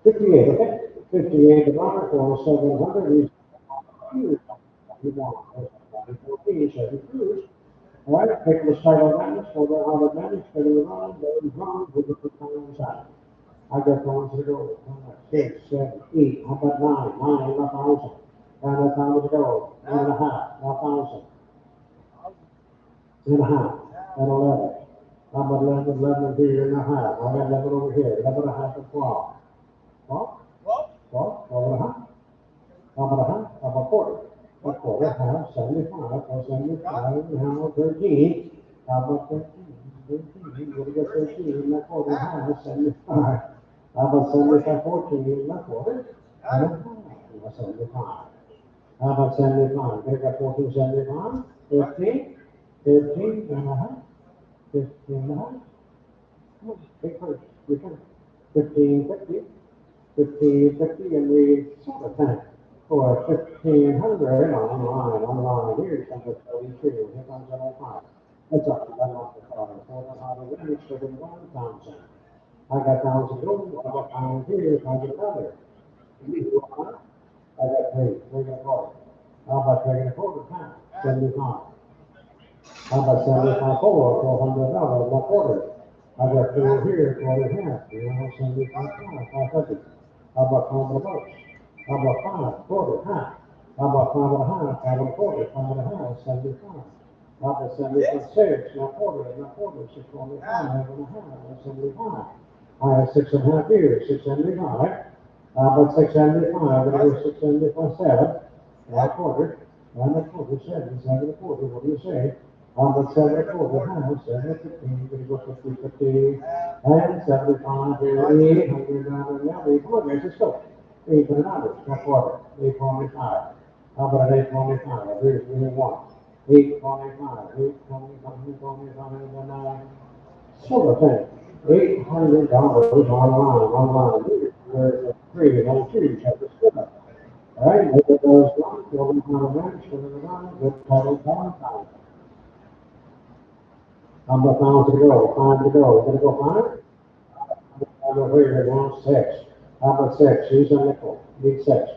58. Okay. 58 $1 for 700 is huge. You want 14. 7 cruise. All right, pick the start on that, so they're on the manage, for the run, those runs, we can put time inside. I got ones to go, 6, 7, 8, how about 9, 9, 1,000. And a time to go, 1.5, 1,000. And a half, and 11. How about 11, 11 here and a half, I got 11 over here, 11 and a half and 12. 12, 12, 12 and a half. How about a half? How about quarter? A quarter, half, 75, or 75, now 13. How about 13? 13, what do you get 13? And a quarter, half, 75. How about 75, 14, and a quarter? And a half, 75. How about 75? They got 14, 75, 15, 15 and a half, 15 and a half. Come on, take first, return. 15, 50. 50, and we sort of tank for 1,500 online. Here's number 32. Here comes an 05. That's up to that off the car. For the hot advantage, so the 1,000. I got 1,000 gold. I got 1,000 here. I got another. I got 3. 3.25. How about 3.25 pounds? 75. How about 75 $400, one quarter? I got 4 here, quarter half. You know, 75 500. How about 5 and a bucks? How about 5, quarter, half? How about 5.5, 5 and a quarter, 5 and a half, 75. How about 75, 6, now quarter, 6.25, and a half, 75. I have 6.5 here, 675. How about 675? Gonna go 675, 7, and a quarter, 7, 7 and a quarter. What do you say? I'm at 74, behind 715, gonna go 50, 50, and 75, here, 800 dollars, now, 800, let's go. 800 dollars, that's water, 825. How about 825, here's me one. 825, 825, 825, sort of thing. $800 online, three, and two, check this out. All right, there it goes, one, building on a ranch, good title, time. Number pounds to go, five to go. Gonna go five? Number here, now six. How about six? Use a nickel. Need six.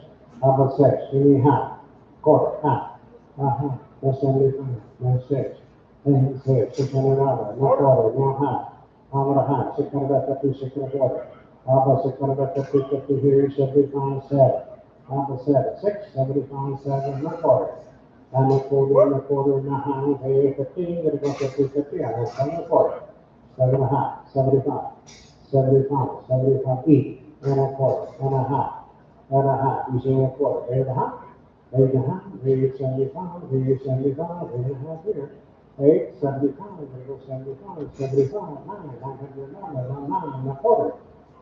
How about six? Give me half. Quarter, half. Uh-huh. That's 75. Now six. Then six. $600. Now quarter. Now half. How about a half? 650, 625. How about 650, 50 here, 75, 7. How about seven? 6, 75, 7, not quarter. And a quarter and a half, hey, 15, gonna go 50, 50, I have 7 and a quarter. 7 and a half, 75, 75, 75 each, and a quarter, and a half, you see a quarter, 8 and a half, 8 and a half, 875, 875, 8 and a half here. 875, gonna go 75, 75, 900, 9, and a quarter.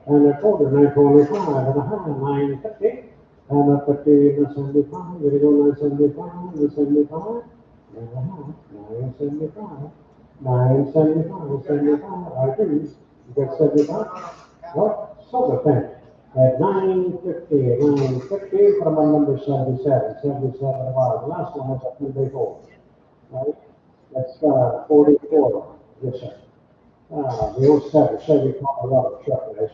And a quarter, 925, and a half, 950. And a 50, and a 75, gonna go 975, 975, and a half, 975, 975, 75, I do, you get 75. Well, so the thing. At 950, 950, put them on number 77, 77 of ours. The last one was a few days old, right? That's 44, yes, sir. The old seven, Chevy Colorado truck is.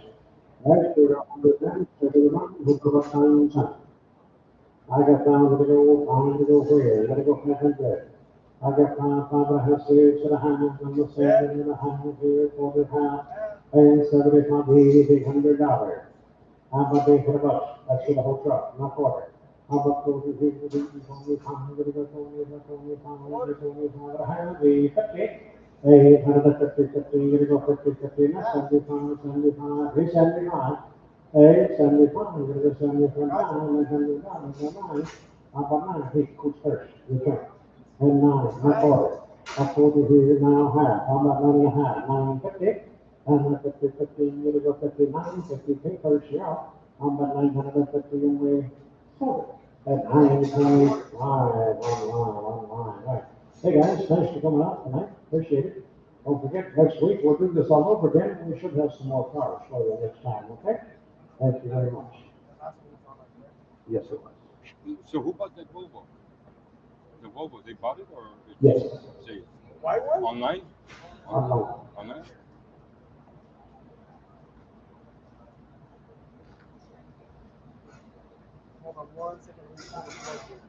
Right, we're up under them, so we're not, we'll go up time. I got down to go, I'm to go where, gotta go 500. I got five and a half, 6 and a half, I'm the 7 and a half, here, 4 and a half, and 75, $800. How about they hit a bus? That's for the whole truck, not quarter. How about those who did the 25, gonna go 25, 25, a half, 50. 850, 50, gonna go 50, 50, not 75, 75, 375. 875, gonna go 75, 900, how about nine? Hey, who's first? Return. And nine, not quarter. Up over here now, half. How about 9 and a half? 950. And 50, 15, gonna go 59, 52, first year out. How about 950 and we sold it at 925, one line, right. Hey guys, thanks for coming out tonight. Appreciate it. Don't forget, next week we'll do this all over again, and we should have some more cars for you next time, okay? Thank you very much. Yes, it was. So who bought that Volvo? The Volvo, they bought it or Yes, say White one? online? online. Online? Hold on 1 second.